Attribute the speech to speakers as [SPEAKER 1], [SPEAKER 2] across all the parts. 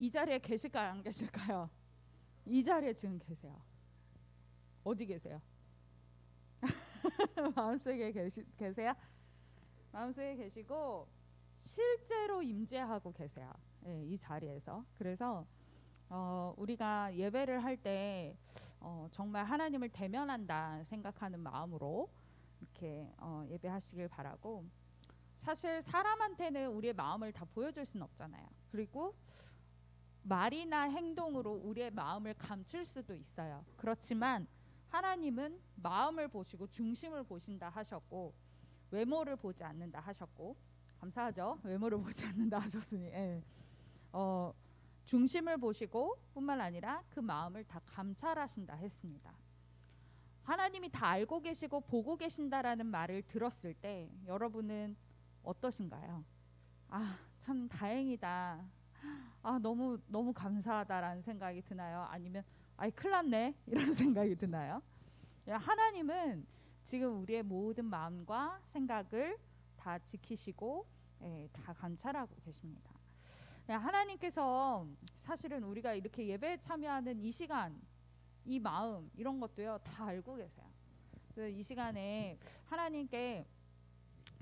[SPEAKER 1] 이 자리에 계실까요? 안 계실까요? 이 자리에 지금 계세요. 어디 계세요? 마음속에 계세요? 마음속에 계시고 실제로 임재하고 계세요. 예, 이 자리에서. 그래서 우리가 예배를 할 때 정말 하나님을 대면한다 생각하는 마음으로 이렇게 예배하시길 바라고, 사실 사람한테는 우리의 마음을 다 보여줄 수는 없잖아요. 그리고 말이나 행동으로 우리의 마음을 감출 수도 있어요. 그렇지만 하나님은 마음을 보시고 중심을 보신다 하셨고, 외모를 보지 않는다 하셨고, 감사하죠. 외모를 보지 않는다 하셨으니, 예. 중심을 보시고 뿐만 아니라 그 마음을 다 감찰하신다 했습니다. 하나님이 다 알고 계시고 보고 계신다라는 말을 들었을 때 여러분은 어떠신가요? 아, 참 다행이다. 아, 너무 감사하다라는 생각이 드나요? 아니면 아이 큰일 났네 이런 생각이 드나요? 하나님은 지금 우리의 모든 마음과 생각을 다 지키시고, 다 감찰하고 계십니다. 하나님께서 사실은 우리가 이렇게 예배에 참여하는 이 시간, 이 마음, 이런 것도요 다 알고 계세요. 그래서 이 시간에 하나님께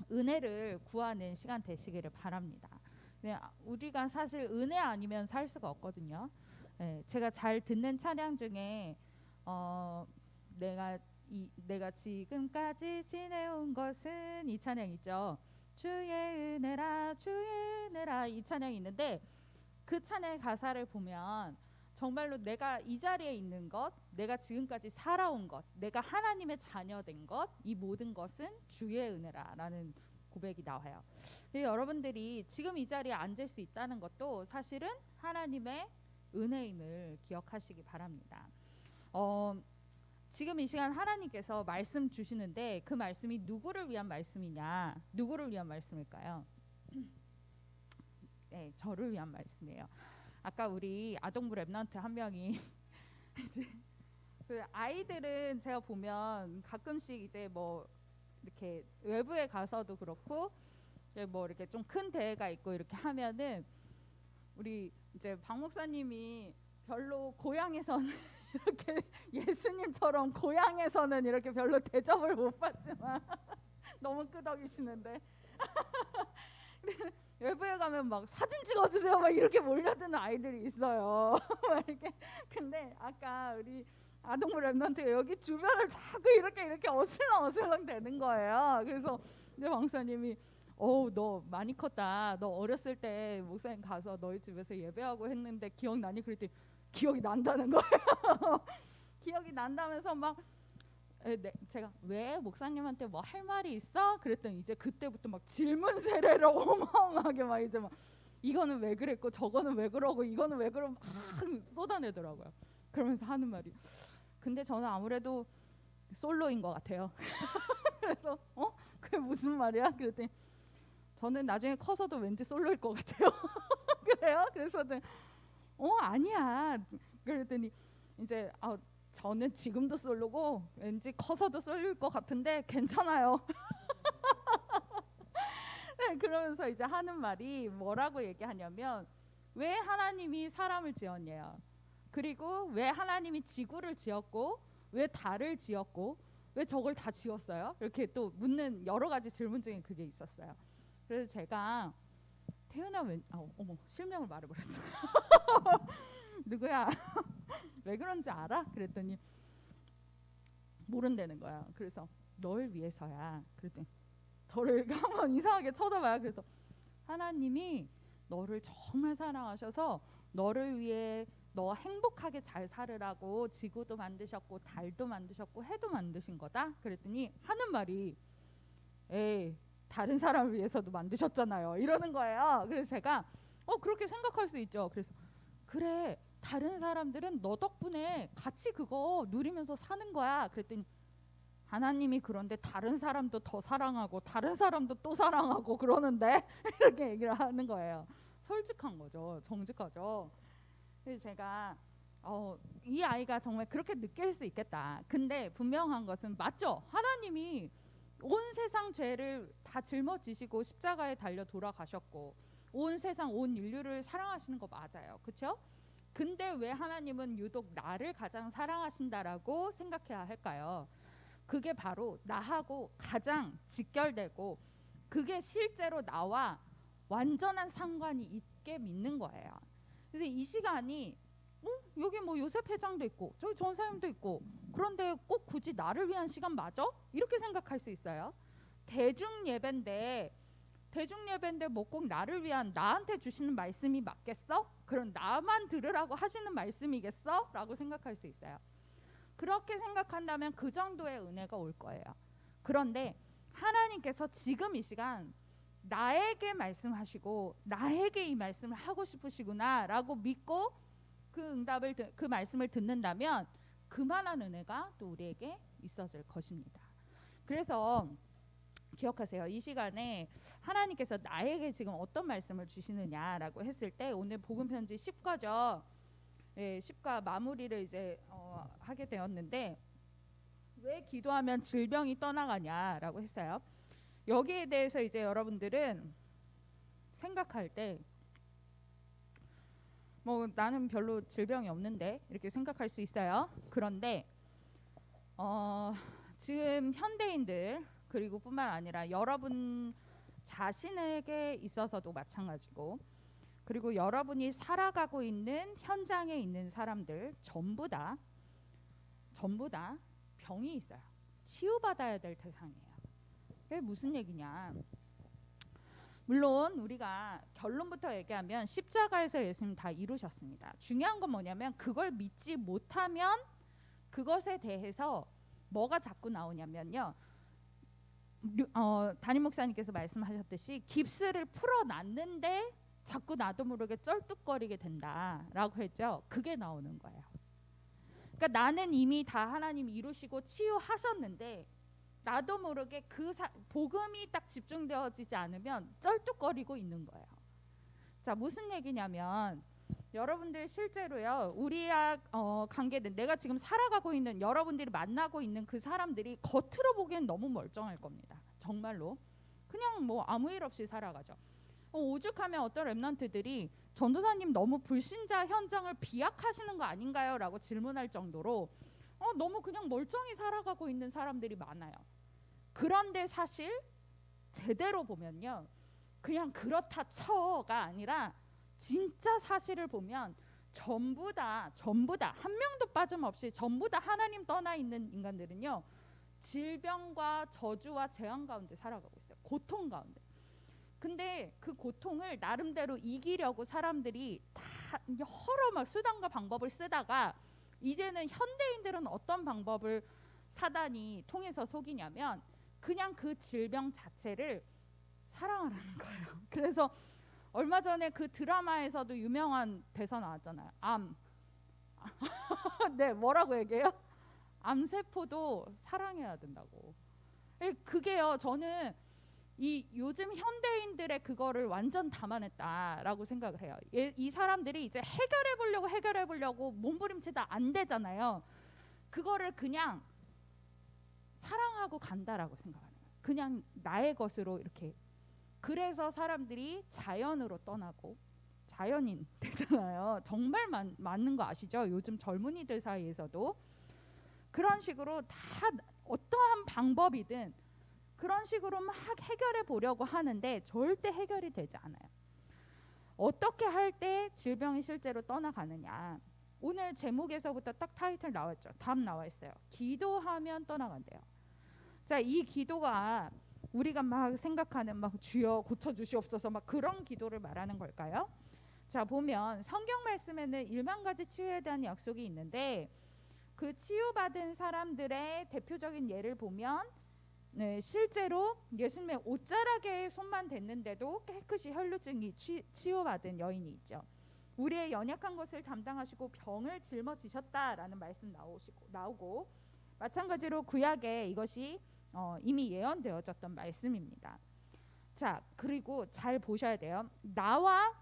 [SPEAKER 1] 은혜를 구하는 시간 되시기를 바랍니다. 우리가 사실 은혜 아니면 살 수가 없거든요. 제가 잘 듣는 찬양 중에 내가 지금까지 지내온 것은, 이 찬양 있죠. 주의 은혜라 주의 은혜라, 이 찬양이 있는데, 그 찬양의 가사를 보면 정말로 내가 이 자리에 있는 것, 내가 지금까지 살아온 것, 내가 하나님의 자녀된 것, 이 모든 것은 주의 은혜라라는 고백이 나와요. 여러분들이 지금 이 자리에 앉을 수 있다는 것도 사실은 하나님의 은혜임을 기억하시기 바랍니다. 지금 이 시간 하나님께서 말씀 주시는데 그 말씀이 누구를 위한 말씀이냐? 누구를 위한 말씀일까요? 네, 저를 위한 말씀이에요. 아까 우리 아동부 랩런트 한 명이 이제 그 아이들은 제가 보면 가끔씩 이제 뭐 이렇게 외부에 가서도 그렇고 뭐 이렇게 좀 큰 대회가 있고 이렇게 하면은 우리 이제 박 목사님이 별로 고향에서는 이렇게 예수님처럼 고향에서는 이렇게 별로 대접을 못 받지만 너무 끄덕이시는데 외부에 가면 막 사진 찍어주세요 막 이렇게 몰려드는 아이들이 있어요. 막 이렇게. 근데 아까 우리 아동부 랩런트가 여기 주변을 자꾸 이렇게 어슬렁 되는 거예요. 그래서 이제 박사님이 너 많이 컸다. 너 어렸을 때 목사님 가서 너희 집에서 예배하고 했는데 기억나니? 그랬더니 기억이 난다는 거예요. 기억이 난다면서 막 제가 왜 목사님한테 뭐 할 말이 있어? 그랬더니 이제 그때부터 막 질문 세례를 어마어마하게 막 이제 막 이거는 왜 그랬고 저거는 왜 그러고 이거는 왜 그러고 막 쏟아내더라고요. 그러면서 하는 말이, 근데 저는 아무래도 솔로인 것 같아요. 그래서 그게 무슨 말이야? 그랬더니 저는 나중에 커서도 왠지 솔로일 것 같아요. 그래요? 그래서 아니야. 그랬더니 이제 저는 지금도 솔로고 왠지 커서도 솔로일 것 같은데 괜찮아요. 네, 그러면서 이제 하는 말이 뭐라고 얘기하냐면, 왜 하나님이 사람을 지었냐요. 그리고 왜 하나님이 지구를 지었고 왜 달을 지었고 왜 저걸 다 지었어요? 이렇게 또 묻는 여러 가지 질문 중에 그게 있었어요. 그래서 제가 태연아 어머 실명을 말해버렸어. 누구야? 왜 그런지 알아? 그랬더니 모른다는 거야. 그래서 널 위해서야. 그랬더니 저를 이렇게 한번 이상하게 쳐다봐요. 그래서 하나님이 너를 정말 사랑하셔서 너를 위해 너 행복하게 잘 살으라고 지구도 만드셨고 달도 만드셨고 해도 만드신 거다. 그랬더니 하는 말이, 에이 다른 사람을 위해서도 만드셨잖아요, 이러는 거예요. 그래서 제가 그렇게 생각할 수 있죠. 그래서 그래, 다른 사람들은 너 덕분에 같이 그거 누리면서 사는 거야. 그랬더니 하나님이 그런데 다른 사람도 더 사랑하고 다른 사람도 또 사랑하고 그러는데 이렇게 얘기를 하는 거예요. 솔직한 거죠. 정직하죠. 그래서 제가 이 아이가 정말 그렇게 느낄 수 있겠다. 근데 분명한 것은 맞죠. 하나님이 온 세상 죄를 다 짊어지시고 십자가에 달려 돌아가셨고 온 세상 온 인류를 사랑하시는 거 맞아요. 그렇죠? 근데 왜 하나님은 유독 나를 가장 사랑하신다라고 생각해야 할까요? 그게 바로 나하고 가장 직결되고 그게 실제로 나와 완전한 상관이 있게 믿는 거예요. 그래서 이 시간이 여기 뭐 요셉 회장도 있고 저기 전사님도 있고 그런데 꼭 굳이 나를 위한 시간 맞아? 이렇게 생각할 수 있어요. 대중 예배인데 뭐 꼭 나를 위한 나한테 주시는 말씀이 맞겠어? 그럼 나만 들으라고 하시는 말씀이겠어? 라고 생각할 수 있어요. 그렇게 생각한다면 그 정도의 은혜가 올 거예요. 그런데 하나님께서 지금 이 시간 나에게 말씀하시고 나에게 이 말씀을 하고 싶으시구나 라고 믿고 그 말씀을 듣는다면 그만한 은혜가 또 우리에게 있어질 것입니다. 그래서 기억하세요. 이 시간에 하나님께서 나에게 지금 어떤 말씀을 주시느냐라고 했을 때 오늘 복음 편지 10과죠. 10과 마무리를 이제 하게 되었는데 왜 기도하면 질병이 떠나가냐라고 했어요. 여기에 대해서 이제 여러분들은 생각할 때 뭐 나는 별로 질병이 없는데 이렇게 생각할 수 있어요. 그런데 지금 현대인들 그리고 뿐만 아니라 여러분 자신에게 있어서도 마찬가지고 그리고 여러분이 살아가고 있는 현장에 있는 사람들 전부 다 병이 있어요. 치유받아야 될 대상이에요. 그게 무슨 얘기냐? 물론 우리가 결론부터 얘기하면 십자가에서 예수님 다 이루셨습니다. 중요한 건 뭐냐면 그걸 믿지 못하면 그것에 대해서 뭐가 자꾸 나오냐면요. 담임 목사님께서 말씀하셨듯이 깁스를 풀어놨는데 자꾸 나도 모르게 쩔뚝거리게 된다라고 했죠. 그게 나오는 거예요. 그러니까 나는 이미 다 하나님 이루시고 치유하셨는데 나도 모르게 복음이 딱 집중되어지지 않으면 쩔뚝거리고 있는 거예요. 자, 무슨 얘기냐면 여러분들 실제로요. 우리와 관계된 내가 지금 살아가고 있는 여러분들이 만나고 있는 그 사람들이 겉으로 보기엔 너무 멀쩡할 겁니다. 정말로 그냥 뭐 아무 일 없이 살아가죠. 오죽하면 어떤 랩런트들이 전도사님 너무 불신자 현장을 비약하시는 거 아닌가요? 라고 질문할 정도로 너무 그냥 멀쩡히 살아가고 있는 사람들이 많아요. 그런데 사실 제대로 보면요. 그냥 그렇다 쳐가 아니라 진짜 사실을 보면 전부 다 한 명도 빠짐없이 전부 다 하나님 떠나 있는 인간들은요. 질병과 저주와 재앙 가운데 살아가고 있어요. 고통 가운데. 근데 그 고통을 나름대로 이기려고 사람들이 다 여러 막 수단과 방법을 쓰다가 이제는 현대인들은 어떤 방법을 사단이 통해서 속이냐면 그냥 그 질병 자체를 사랑하라는 거예요. 그래서 얼마 전에 그 드라마에서도 유명한 대사 나왔잖아요. 암. 네, 뭐라고 얘기해요? 암세포도 사랑해야 된다고. 그게요. 저는 이 요즘 현대인들의 그거를 완전 담아냈다라고 생각을 해요. 이 사람들이 이제 해결해 보려고 몸부림치다 안 되잖아요. 그거를 그냥 사랑하고 간다라고 생각하는 거예요. 그냥 나의 것으로 이렇게. 그래서 사람들이 자연으로 떠나고 자연인 되잖아요. 정말 맞는 거 아시죠? 요즘 젊은이들 사이에서도 그런 식으로 다 어떠한 방법이든 그런 식으로 막 해결해 보려고 하는데 절대 해결이 되지 않아요. 어떻게 할 때 질병이 실제로 떠나가느냐. 오늘 제목에서부터 딱 타이틀 나왔죠. 답 나와 있어요. 기도하면 떠나간대요. 자, 이 기도가 우리가 막 생각하는 막 주여 고쳐주시옵소서 막 그런 기도를 말하는 걸까요? 자, 보면 성경 말씀에는 1만 가지 치유에 대한 약속이 있는데 그 치유받은 사람들의 대표적인 예를 보면 실제로 예수님의 옷자락에 손만 댔는데도 깨끗이 혈루증이 치유받은 여인이 있죠. 우리의 연약한 것을 담당하시고 병을 짊어지셨다라는 말씀 나오고 마찬가지로 구약에 이것이 이미 예언되어졌던 말씀입니다. 자, 그리고 잘 보셔야 돼요. 나와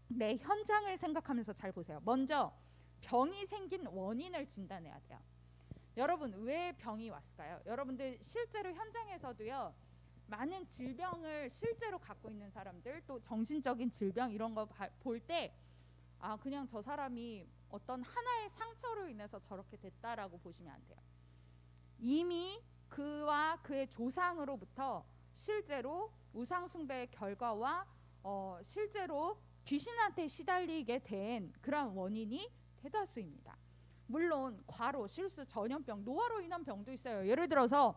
[SPEAKER 1] 내 현장을 생각하면서 잘 보세요. 먼저 병이 생긴 원인을 진단해야 돼요. 여러분 왜 병이 왔을까요? 여러분들 실제로 현장에서도요. 많은 질병을 실제로 갖고 있는 사람들, 또 정신적인 질병 이런 거 볼 때 그냥 저 사람이 어떤 하나의 상처로 인해서 저렇게 됐다라고 보시면 안 돼요. 이미 그와 그의 조상으로부터 실제로 우상숭배의 결과와 실제로 귀신한테 시달리게 된 그런 원인이 대다수입니다. 물론 과로, 실수, 전염병, 노화로 인한 병도 있어요. 예를 들어서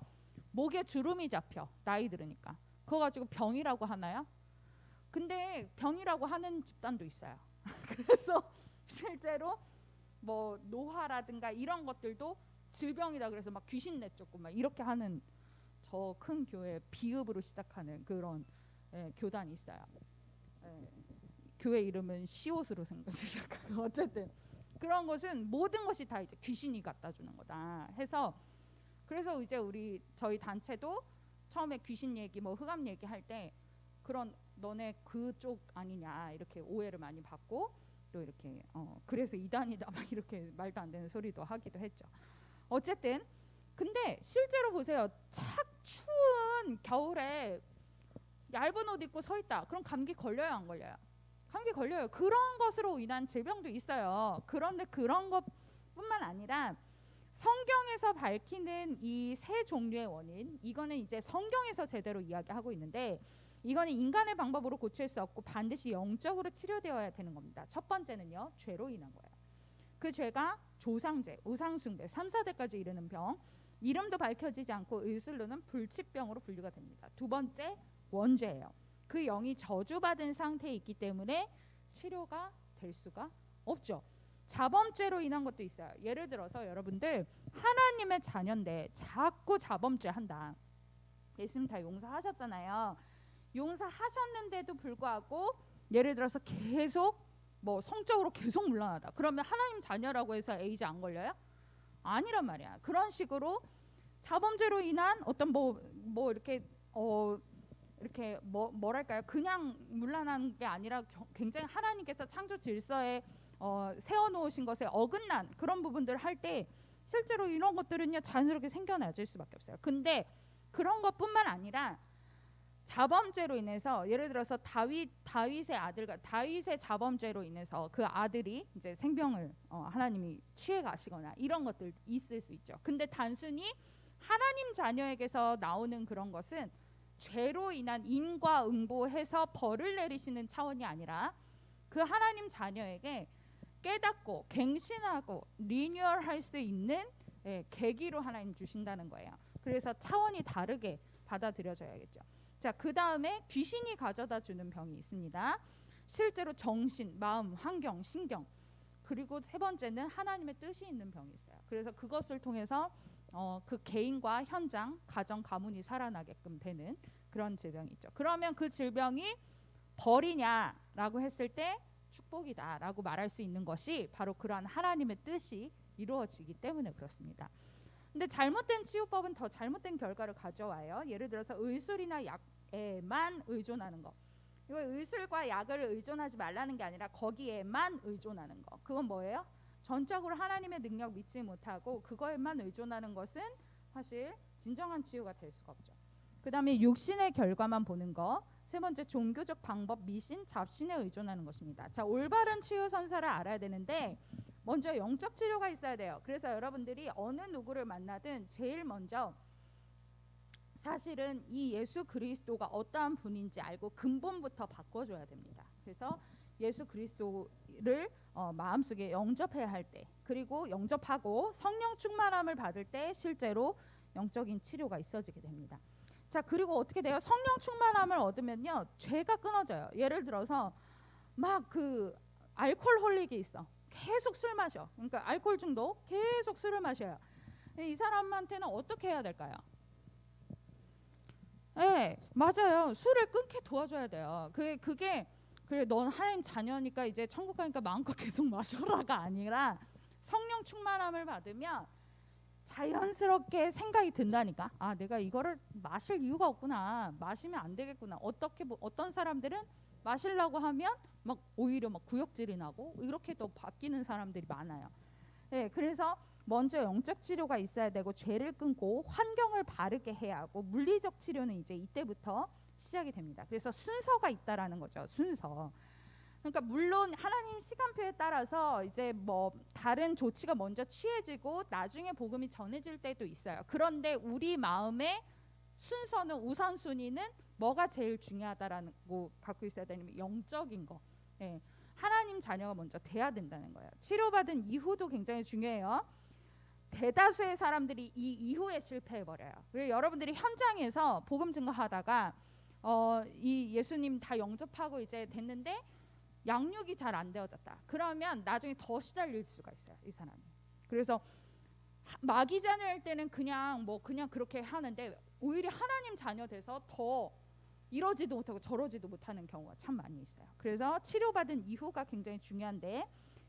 [SPEAKER 1] 목에 주름이 잡혀, 나이 들으니까. 그거 가지고 병이라고 하나요? 근데 병이라고 하는 집단도 있어요. 그래서 실제로 뭐 노화라든가 이런 것들도 질병이다 그래서 막 귀신 내쫓고 막 이렇게 하는, 저 큰 교회 비읍으로 시작하는 그런 교단이 있어요. 교회 이름은 시옷으로 시작하고 어쨌든 그런 것은 모든 것이 다 이제 귀신이 갖다 주는 거다 해서, 그래서 이제 저희 단체도 처음에 귀신 얘기 뭐 흑암 얘기 할 때 그런 너네 그쪽 아니냐 이렇게 오해를 많이 받고, 또 이렇게 그래서 이단이다 막 이렇게 말도 안 되는 소리도 하기도 했죠. 어쨌든 근데 실제로 보세요. 착 추운 겨울에 얇은 옷 입고 서 있다. 그럼 감기 걸려요, 안 걸려요? 감기 걸려요. 그런 것으로 인한 질병도 있어요. 그런데 그런 것뿐만 아니라 성경에서 밝히는 이 세 종류의 원인, 이거는 이제 성경에서 제대로 이야기하고 있는데, 이거는 인간의 방법으로 고칠 수 없고 반드시 영적으로 치료되어야 되는 겁니다. 첫 번째는요, 죄로 인한 거예요. 그 죄가 조상죄, 우상숭배, 3, 4대까지 이르는 병, 이름도 밝혀지지 않고 의술로는 불치병으로 분류가 됩니다. 두 번째, 원죄예요. 그 영이 저주받은 상태에 있기 때문에 치료가 될 수가 없죠. 자범죄로 인한 것도 있어요. 예를 들어서 여러분들 하나님의 자녀인데 자꾸 자범죄 한다. 예수님 다 용서하셨잖아요. 용서하셨는데도 불구하고 예를 들어서 계속 뭐 성적으로 계속 물러나다. 그러면 하나님 자녀라고 해서 에이즈 안 걸려요? 아니란 말이야. 그런 식으로 자범죄로 인한 어떤 뭐 이렇게 이렇게 뭐랄까요? 그냥 물러나는 게 아니라 굉장히 하나님께서 창조 질서에 세워놓으신 것에 어긋난 그런 부분들을 할 때 실제로 이런 것들은요 자연스럽게 생겨나질 수밖에 없어요. 근데 그런 것뿐만 아니라 자범죄로 인해서 예를 들어서 다윗의 아들과 다윗의 자범죄로 인해서 그 아들이 이제 생명을 하나님이 취해 가시거나 이런 것들 있을 수 있죠. 근데 단순히 하나님 자녀에게서 나오는 그런 것은 죄로 인한 인과응보해서 벌을 내리시는 차원이 아니라 그 하나님 자녀에게 깨닫고 갱신하고 리뉴얼할 수 있는 계기로 하나님 주신다는 거예요. 그래서 차원이 다르게 받아들여져야겠죠. 자, 그 다음에 귀신이 가져다 주는 병이 있습니다. 실제로 정신, 마음, 환경, 신경, 그리고 세 번째는 하나님의 뜻이 있는 병이 있어요. 그래서 그것을 통해서 그 개인과 현장, 가정, 가문이 살아나게끔 되는 그런 질병이 있죠. 그러면 그 질병이 벌이냐라고 했을 때 축복이다라고 말할 수 있는 것이 바로 그러한 하나님의 뜻이 이루어지기 때문에 그렇습니다. 근데 잘못된 치유법은 더 잘못된 결과를 가져와요. 예를 들어서 의술이나 약에만 의존하는 거. 이거 의술과 약을 의존하지 말라는 게 아니라 거기에만 의존하는 거. 그건 뭐예요? 전적으로 하나님의 능력 믿지 못하고 그거에만 의존하는 것은 사실 진정한 치유가 될 수가 없죠. 그 다음에 육신의 결과만 보는 거. 세 번째, 종교적 방법, 미신, 잡신에 의존하는 것입니다. 자, 올바른 치유 선사를 알아야 되는데 먼저 영적 치료가 있어야 돼요. 그래서 여러분들이 어느 누구를 만나든 제일 먼저 사실은 이 예수 그리스도가 어떠한 분인지 알고 근본부터 바꿔줘야 됩니다. 그래서 예수 그리스도를 마음속에 영접해야 할 때, 그리고 영접하고 성령 충만함을 받을 때 실제로 영적인 치료가 있어지게 됩니다. 자, 그리고 어떻게 돼요? 성령 충만함을 얻으면요 죄가 끊어져요. 예를 들어서 막 그 알코올홀릭이 있어. 계속 술 마셔. 그러니까 알코올 중독, 계속 술을 마셔요. 이 사람한테는 어떻게 해야 될까요? 네, 맞아요. 술을 끊게 도와줘야 돼요. 그게 그래, 넌 하나님 자녀니까 이제 천국 가니까 마음껏 계속 마셔라가 아니라 성령 충만함을 받으면 자연스럽게 생각이 든다니까. 아, 내가 이거를 마실 이유가 없구나. 마시면 안 되겠구나. 어떤 사람들은 마시려고 하면 막 오히려 막 구역질이 나고 이렇게 또 바뀌는 사람들이 많아요. 예, 그래서 먼저 영적 치료가 있어야 되고 죄를 끊고 환경을 바르게 해야 하고 물리적 치료는 이제 이때부터 시작이 됩니다. 그래서 순서가 있다라는 거죠. 순서. 그러니까 물론 하나님 시간표에 따라서 이제 뭐 다른 조치가 먼저 취해지고 나중에 복음이 전해질 때도 있어요. 그런데 우리 마음의 순서는 우선순위는 뭐가 제일 중요하다라는 거 갖고 있어야 되냐면 영적인 거. 예. 하나님 자녀가 먼저 돼야 된다는 거예요. 치료받은 이후도 굉장히 중요해요. 대다수의 사람들이 이 이후에 실패해 버려요. 그리고 여러분들이 현장에서 복음 증거하다가 이 예수님 다 영접하고 이제 됐는데 양육이 잘 안 되어졌다. 그러면 나중에 더 시달릴 수가 있어요, 이 사람이. 그래서 마귀 자녀일 때는 그냥 그렇게 하는데 오히려 하나님 자녀 돼서 더 이러지도 못하고 저러지도 못하는 경우가 참 많이 있어요. 그래서 치료받은 이후가 굉장히 중요한데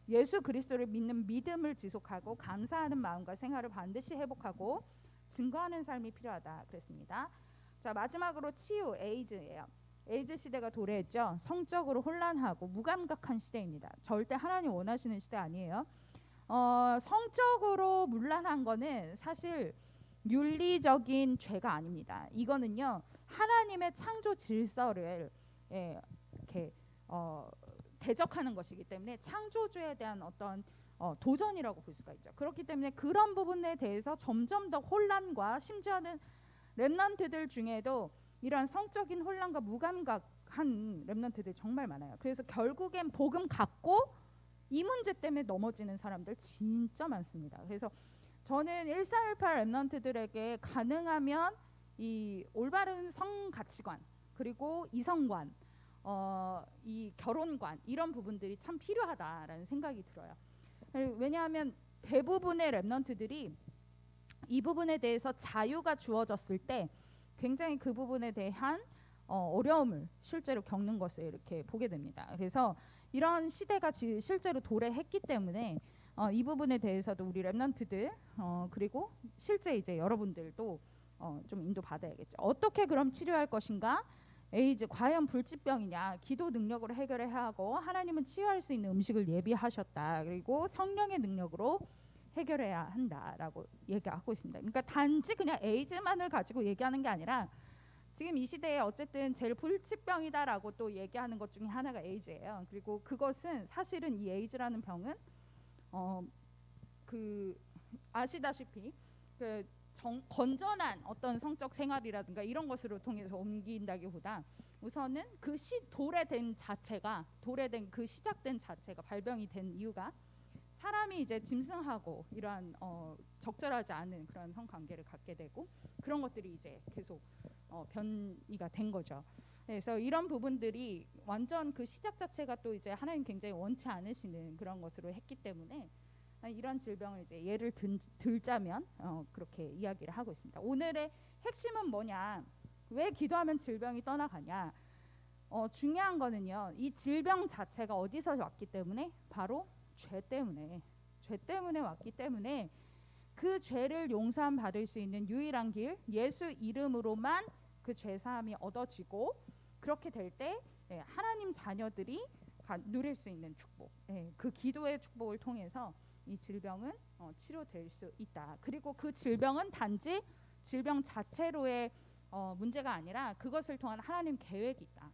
[SPEAKER 1] 예수 그리스도를 믿는 믿음을 지속하고 감사하는 마음과 생활을 반드시 회복하고 증거하는 삶이 필요하다 그랬습니다. 자, 마지막으로 치유, 에이즈예요. 에이즈 시대가 도래했죠. 성적으로 혼란하고 무감각한 시대입니다. 절대 하나님 원하시는 시대 아니에요. 성적으로 문란한 거는 사실 윤리적인 죄가 아닙니다. 이거는요 하나님의 창조 질서를 이렇게 대적하는 것이기 때문에 창조주에 대한 어떤 도전이라고 볼 수가 있죠. 그렇기 때문에 그런 부분에 대해서 점점 더 혼란과 심지어는 렘넌트들 중에도 이러한 성적인 혼란과 무감각한 렘넌트들이 정말 많아요. 그래서 결국엔 복음 갖고 이 문제 때문에 넘어지는 사람들 진짜 많습니다. 그래서 저는 1418 렘넌트들에게 가능하면 이 올바른 성 가치관 그리고 이성관 이 결혼관 이런 부분들이 참 필요하다라는 생각이 들어요. 왜냐하면 대부분의 렘넌트들이 이 부분에 대해서 자유가 주어졌을 때 굉장히 그 부분에 대한 어려움을 실제로 겪는 것을 이렇게 보게 됩니다. 그래서 이런 시대가 실제로 도래했기 때문에 이 부분에 대해서도 우리 렘넌트들 그리고 실제 이제 여러분들도 좀 인도 받아야겠죠. 어떻게 그럼 치료할 것인가? 에이즈 과연 불치병이냐? 기도 능력으로 해결해야 하고 하나님은 치유할 수 있는 음식을 예비하셨다. 그리고 성령의 능력으로 해결해야 한다라고 얘기하고 있습니다. 그러니까 단지 그냥 에이즈만을 가지고 얘기하는 게 아니라 지금 이 시대에 어쨌든 제일 불치병이다라고 또 얘기하는 것 중에 하나가 에이즈예요. 그리고 그것은 사실은 이 에이즈라는 병은 그 아시다시피 그 건전한 어떤 성적 생활이라든가 이런 것으로 통해서 옮긴다기보다 우선은 그 도래된 그 시작된 자체가 발병이 된 이유가 사람이 이제 짐승하고 이러한 적절하지 않은 그런 성관계를 갖게 되고 그런 것들이 이제 계속 변이가 된 거죠. 그래서 이런 부분들이 완전 그 시작 자체가 또 이제 하나님 굉장히 원치 않으시는 그런 것으로 했기 때문에 이런 질병을 이제 예를 들자면 그렇게 이야기를 하고 있습니다. 오늘의 핵심은 뭐냐? 왜 기도하면 질병이 떠나가냐? 중요한 거는요. 이 질병 자체가 어디서 왔기 때문에 바로 죄 때문에 왔기 때문에 그 죄를 용서함 받을 수 있는 유일한 길 예수 이름으로만 그 죄 사함이 얻어지고 그렇게 될 때 하나님 자녀들이 누릴 수 있는 축복, 그 기도의 축복을 통해서 이 질병은 치료될 수 있다. 그리고 그 질병은 단지 질병 자체로의 문제가 아니라 그것을 통한 하나님 계획이 있다.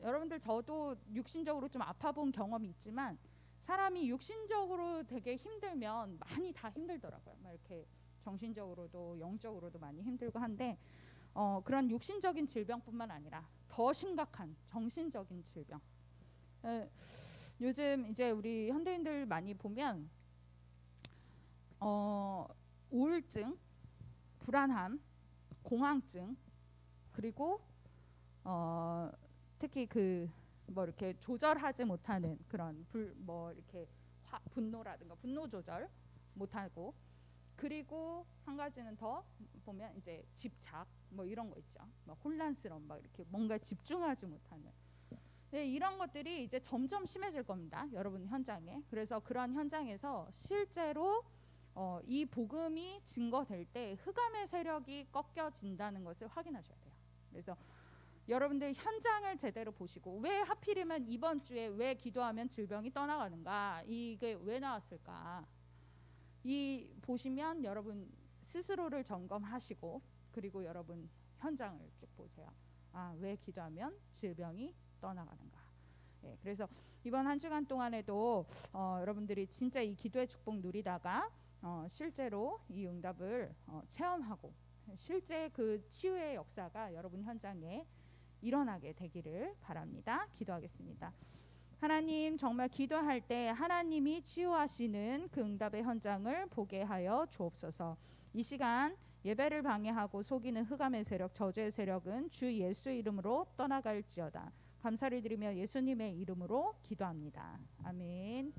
[SPEAKER 1] 여러분들 저도 육신적으로 좀 아파본 경험이 있지만 사람이 육신적으로 되게 힘들면 많이 다 힘들더라고요. 막 이렇게 정신적으로도 영적으로도 많이 힘들고 한데 그런 육신적인 질병뿐만 아니라 더 심각한 정신적인 질병. 요즘 이제 우리 현대인들 많이 보면 우울증, 불안함, 공황증 그리고 특히 그 뭐 이렇게 조절하지 못하는 그런 이렇게 분노라든가 분노 조절 못하고 그리고 한 가지는 더 보면 이제 집착 뭐 이런 거 있죠. 막 혼란스러움 막 이렇게 뭔가 집중하지 못하는. 네, 이런 것들이 이제 점점 심해질 겁니다. 여러분 현장에. 그래서 그런 현장에서 실제로 이 복음이 증거될 때 흑암의 세력이 꺾여진다는 것을 확인하셔야 돼요. 그래서 여러분들 현장을 제대로 보시고 왜 하필이면 이번 주에 왜 기도하면 질병이 떠나가는가 이게 왜 나왔을까 이 보시면 여러분 스스로를 점검하시고 그리고 여러분 현장을 쭉 보세요. 아, 왜 기도하면 질병이 떠나가는가? 예, 그래서 이번 한 주간 동안에도 여러분들이 진짜 이 기도의 축복 누리다가 실제로 이 응답을 체험하고 실제 그 치유의 역사가 여러분 현장에 일어나게 되기를 바랍니다. 기도하겠습니다. 하나님, 정말 기도할 때 하나님이 치유하시는 그 응답의 현장을 보게 하여 주옵소서. 이 시간 예배를 방해하고 속이는 흑암의 세력, 저주의 세력은 주 예수 이름으로 떠나갈지어다. 감사를 드리며 예수님의 이름으로 기도합니다. 아멘.